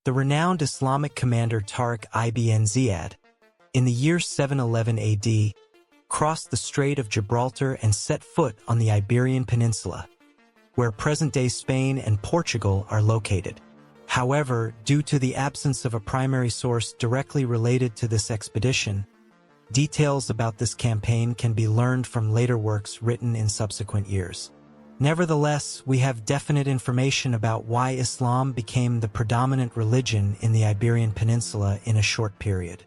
The renowned Islamic commander Tariq ibn Ziyad, in the year 711 AD, crossed the Strait of Gibraltar and set foot on the Iberian Peninsula, where present-day Spain and Portugal are located. However, due to the absence of a primary source directly related to this expedition, details about this campaign can be learned from later works written in subsequent years. Nevertheless, we have definite information about why Islam became the predominant religion in the Iberian Peninsula in a short period.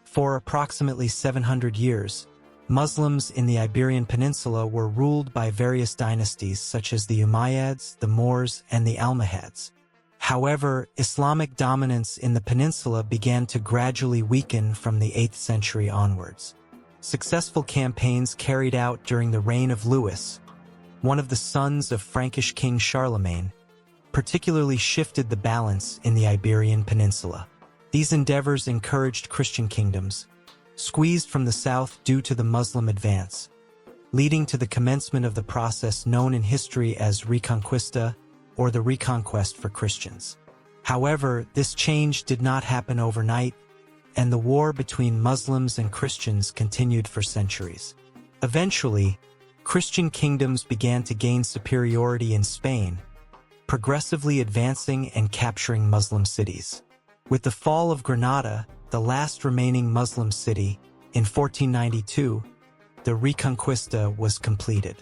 For approximately 700 years, Muslims in the Iberian Peninsula were ruled by various dynasties such as the Umayyads, the Moors, and the Almohads. However, Islamic dominance in the peninsula began to gradually weaken from the 8th century onwards. Successful campaigns carried out during the reign of Louis, one of the sons of Frankish King Charlemagne, particularly shifted the balance in the Iberian Peninsula. These endeavors encouraged Christian kingdoms, squeezed from the south due to the Muslim advance, leading to the commencement of the process known in history as Reconquista, or the reconquest for Christians. However, this change did not happen overnight, and the war between Muslims and Christians continued for centuries. Eventually, Christian kingdoms began to gain superiority in Spain, progressively advancing and capturing Muslim cities. With the fall of Granada, the last remaining Muslim city, in 1492, the Reconquista was completed.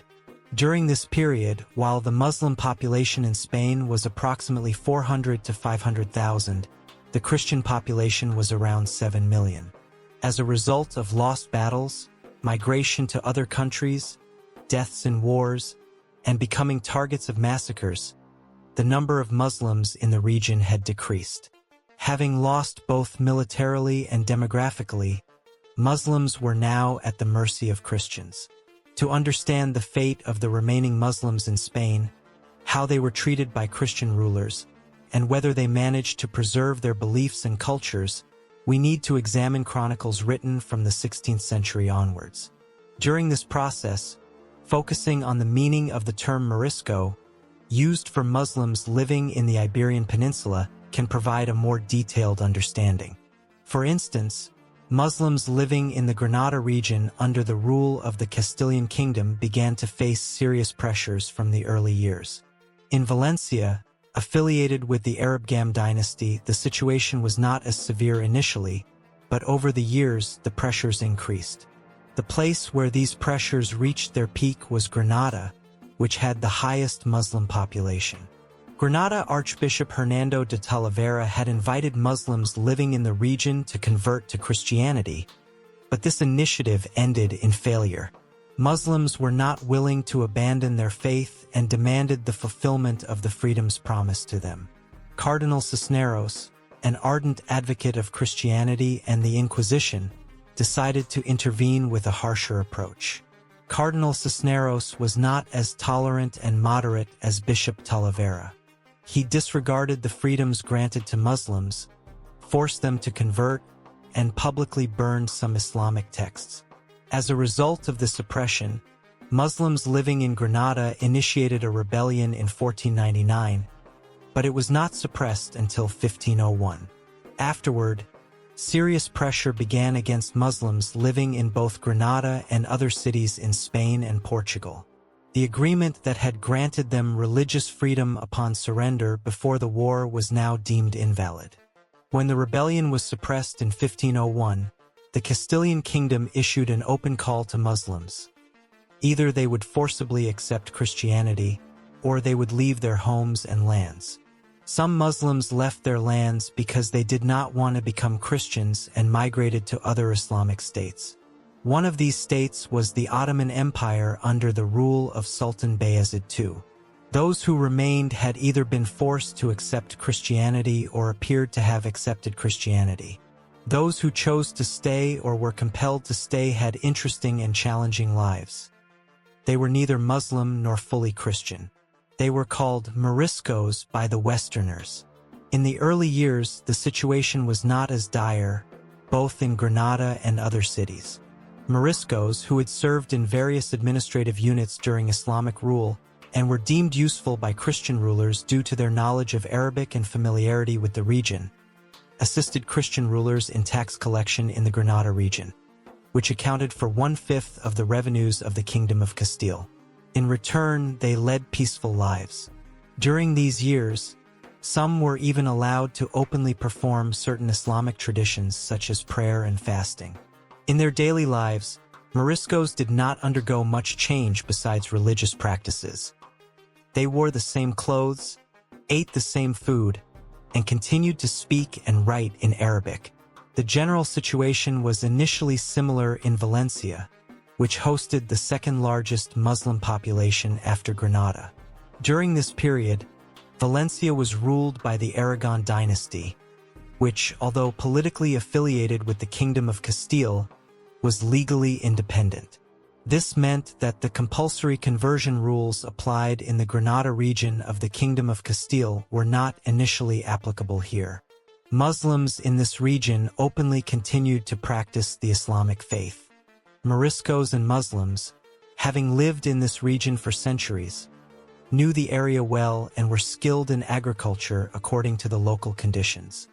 During this period, while the Muslim population in Spain was approximately 400 to 500,000, the Christian population was around 7 million. As a result of lost battles, migration to other countries, deaths in wars, and becoming targets of massacres, the number of Muslims in the region had decreased. Having lost both militarily and demographically, Muslims were now at the mercy of Christians. To understand the fate of the remaining Muslims in Spain, how they were treated by Christian rulers, and whether they managed to preserve their beliefs and cultures, we need to examine chronicles written from the 16th century onwards. During this process, focusing on the meaning of the term Morisco, used for Muslims living in the Iberian Peninsula, can provide a more detailed understanding. For instance, Muslims living in the Granada region under the rule of the Castilian Kingdom began to face serious pressures from the early years. In Valencia, affiliated with the Arab-Gam dynasty, the situation was not as severe initially, but over the years the pressures increased. The place where these pressures reached their peak was Granada, which had the highest Muslim population. Granada Archbishop Hernando de Talavera had invited Muslims living in the region to convert to Christianity, but this initiative ended in failure. Muslims were not willing to abandon their faith and demanded the fulfillment of the freedoms promised to them. Cardinal Cisneros, an ardent advocate of Christianity and the Inquisition, decided to intervene with a harsher approach. Cardinal Cisneros was not as tolerant and moderate as Bishop Talavera. He disregarded the freedoms granted to Muslims, forced them to convert, and publicly burned some Islamic texts. As a result of this oppression, Muslims living in Granada initiated a rebellion in 1499, but it was not suppressed until 1501. Afterward, serious pressure began against Muslims living in both Granada and other cities in Spain and Portugal. The agreement that had granted them religious freedom upon surrender before the war was now deemed invalid. When the rebellion was suppressed in 1501, the Castilian Kingdom issued an open call to Muslims. Either they would forcibly accept Christianity, or they would leave their homes and lands. Some Muslims left their lands because they did not want to become Christians and migrated to other Islamic states. One of these states was the Ottoman Empire under the rule of Sultan Bayezid II. Those who remained had either been forced to accept Christianity or appeared to have accepted Christianity. Those who chose to stay or were compelled to stay had interesting and challenging lives. They were neither Muslim nor fully Christian. They were called Moriscos by the Westerners. In the early years, the situation was not as dire, both in Granada and other cities. Moriscos, who had served in various administrative units during Islamic rule and were deemed useful by Christian rulers due to their knowledge of Arabic and familiarity with the region, assisted Christian rulers in tax collection in the Granada region, which accounted for 1/5 of the revenues of the Kingdom of Castile. In return, they led peaceful lives. During these years, some were even allowed to openly perform certain Islamic traditions such as prayer and fasting. In their daily lives, Moriscos did not undergo much change besides religious practices. They wore the same clothes, ate the same food, and continued to speak and write in Arabic. The general situation was initially similar in Valencia, which hosted the second largest Muslim population after Granada. During this period, Valencia was ruled by the Aragon dynasty, which, although politically affiliated with the Kingdom of Castile, was legally independent. This meant that the compulsory conversion rules applied in the Granada region of the Kingdom of Castile were not initially applicable here. Muslims in this region openly continued to practice the Islamic faith. Moriscos and Muslims, having lived in this region for centuries, knew the area well and were skilled in agriculture according to the local conditions.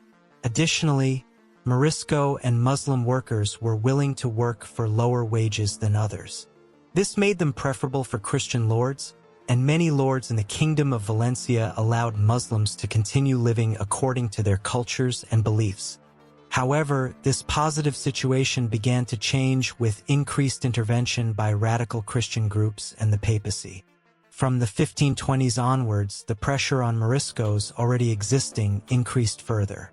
Additionally, Morisco and Muslim workers were willing to work for lower wages than others. This made them preferable for Christian lords, and many lords in the Kingdom of Valencia allowed Muslims to continue living according to their cultures and beliefs. However, this positive situation began to change with increased intervention by radical Christian groups and the papacy. From the 1520s onwards, the pressure on Moriscos already existing increased further.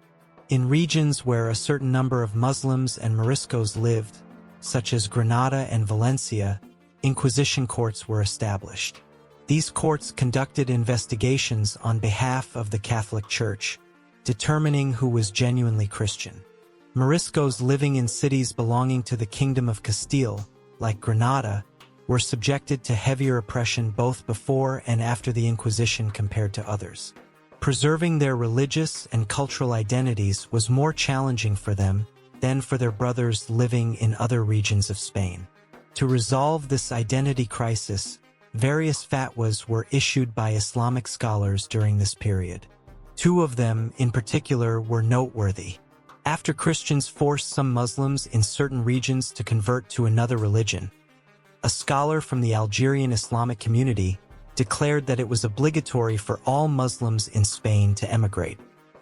In regions where a certain number of Muslims and Moriscos lived, such as Granada and Valencia, Inquisition courts were established. These courts conducted investigations on behalf of the Catholic Church, determining who was genuinely Christian. Moriscos living in cities belonging to the Kingdom of Castile, like Granada, were subjected to heavier oppression both before and after the Inquisition compared to others. Preserving their religious and cultural identities was more challenging for them than for their brothers living in other regions of Spain. To resolve this identity crisis, various fatwas were issued by Islamic scholars during this period. Two of them, in particular, were noteworthy. After Christians forced some Muslims in certain regions to convert to another religion, a scholar from the Algerian Islamic community declared that it was obligatory for all Muslims in Spain to emigrate.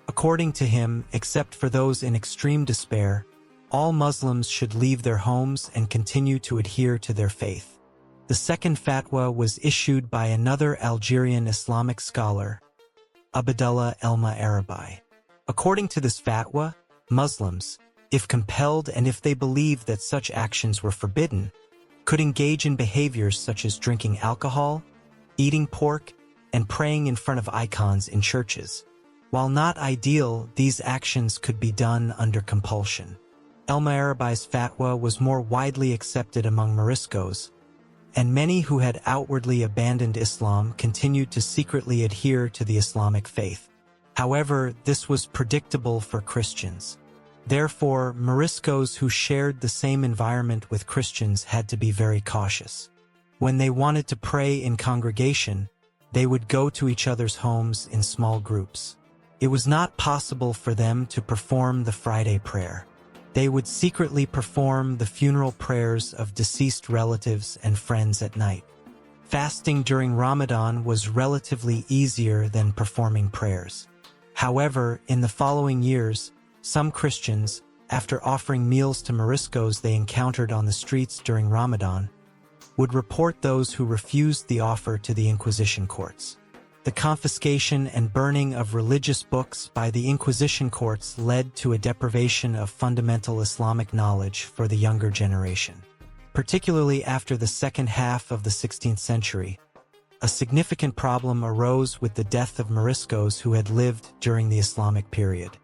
According to him, except for those in extreme despair, all Muslims should leave their homes and continue to adhere to their faith. The second fatwa was issued by another Algerian Islamic scholar, Abdullah Elma Arabi. According to this fatwa, Muslims, if compelled and if they believed that such actions were forbidden, could engage in behaviors such as drinking alcohol, eating pork, and praying in front of icons in churches. While not ideal, these actions could be done under compulsion. Elma Arabi's fatwa was more widely accepted among Moriscos, and many who had outwardly abandoned Islam continued to secretly adhere to the Islamic faith. However, this was predictable for Christians. Therefore, Moriscos who shared the same environment with Christians had to be very cautious. When they wanted to pray in congregation, they would go to each other's homes in small groups. It was not possible for them to perform the Friday prayer. They would secretly perform the funeral prayers of deceased relatives and friends at night. Fasting during Ramadan was relatively easier than performing prayers. However, in the following years, some Christians, after offering meals to Moriscos they encountered on the streets during Ramadan, would report those who refused the offer to the Inquisition courts. The confiscation and burning of religious books by the Inquisition courts led to a deprivation of fundamental Islamic knowledge for the younger generation. Particularly after the second half of the 16th century, a significant problem arose with the death of Moriscos who had lived during the Islamic period.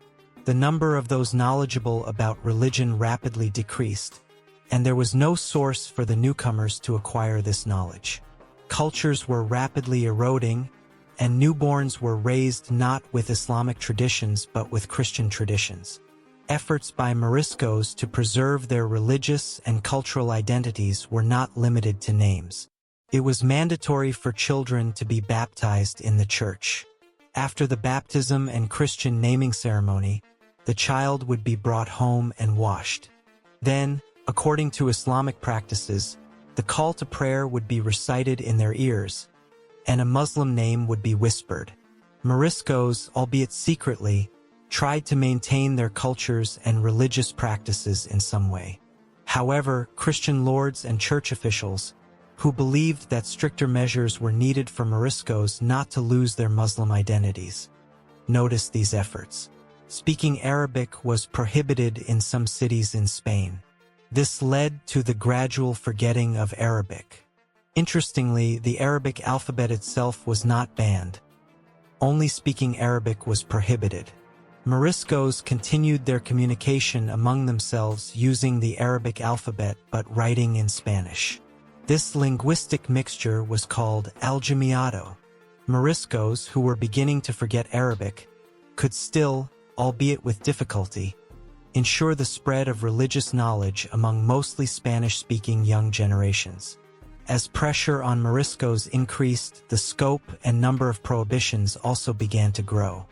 The number of those knowledgeable about religion rapidly decreased, and there was no source for the newcomers to acquire this knowledge. Cultures were rapidly eroding, and newborns were raised not with Islamic traditions but with Christian traditions. Efforts by Moriscos to preserve their religious and cultural identities were not limited to names. It was mandatory for children to be baptized in the church. After the baptism and Christian naming ceremony, the child would be brought home and washed. Then, according to Islamic practices, the call to prayer would be recited in their ears, and a Muslim name would be whispered. Moriscos, albeit secretly, tried to maintain their cultures and religious practices in some way. However, Christian lords and church officials, who believed that stricter measures were needed for Moriscos not to lose their Muslim identities, noticed these efforts. Speaking Arabic was prohibited in some cities in Spain. This led to the gradual forgetting of Arabic. Interestingly, the Arabic alphabet itself was not banned. Only speaking Arabic was prohibited. Moriscos continued their communication among themselves using the Arabic alphabet but writing in Spanish. This linguistic mixture was called aljamiado. Moriscos, who were beginning to forget Arabic, could still, albeit with difficulty, ensure the spread of religious knowledge among mostly Spanish-speaking young generations. As pressure on Moriscos increased, the scope and number of prohibitions also began to grow.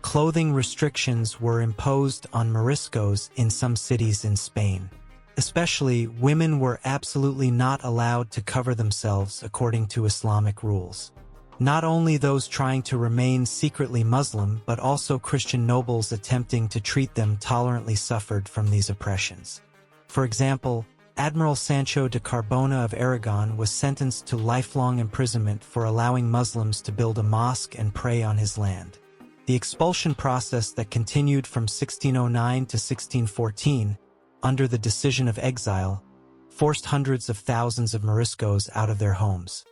Clothing restrictions were imposed on Moriscos in some cities in Spain. Especially, women were absolutely not allowed to cover themselves according to Islamic rules. Not only those trying to remain secretly Muslim, but also Christian nobles attempting to treat them tolerantly suffered from these oppressions. For example, Admiral Sancho de Carbona of Aragon was sentenced to lifelong imprisonment for allowing Muslims to build a mosque and pray on his land. The expulsion process that continued from 1609 to 1614, under the decision of exile, forced hundreds of thousands of Moriscos out of their homes.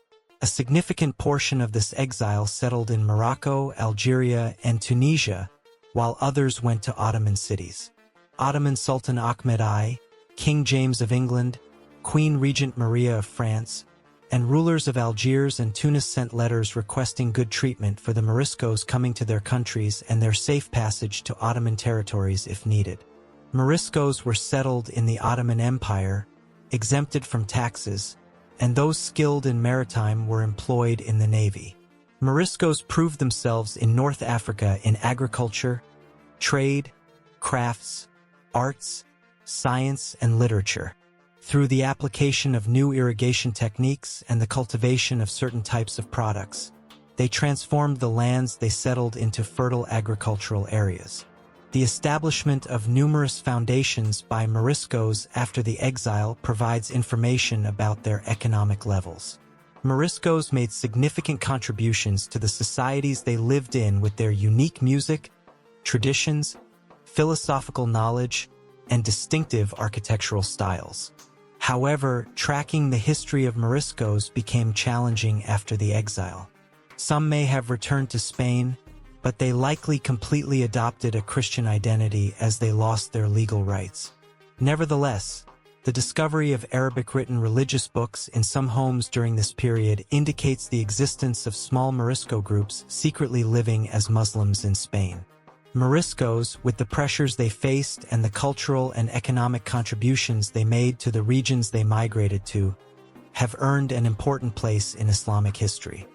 A significant portion of this exile settled in Morocco, Algeria, and Tunisia, while others went to Ottoman cities. Ottoman Sultan Ahmed I, King James of England, Queen Regent Maria of France, and rulers of Algiers and Tunis sent letters requesting good treatment for the Moriscos coming to their countries and their safe passage to Ottoman territories if needed. Moriscos were settled in the Ottoman Empire, exempted from taxes, and those skilled in maritime were employed in the navy. Moriscos proved themselves in North Africa in agriculture, trade, crafts, arts, science, and literature. Through the application of new irrigation techniques and the cultivation of certain types of products, they transformed the lands they settled into fertile agricultural areas. The establishment of numerous foundations by Moriscos after the exile provides information about their economic levels. Moriscos made significant contributions to the societies they lived in with their unique music, traditions, philosophical knowledge, and distinctive architectural styles. However, tracking the history of Moriscos became challenging after the exile. Some may have returned to Spain, but they likely completely adopted a Christian identity as they lost their legal rights. Nevertheless, the discovery of Arabic-written religious books in some homes during this period indicates the existence of small Morisco groups secretly living as Muslims in Spain. Moriscos, with the pressures they faced and the cultural and economic contributions they made to the regions they migrated to, have earned an important place in Islamic history.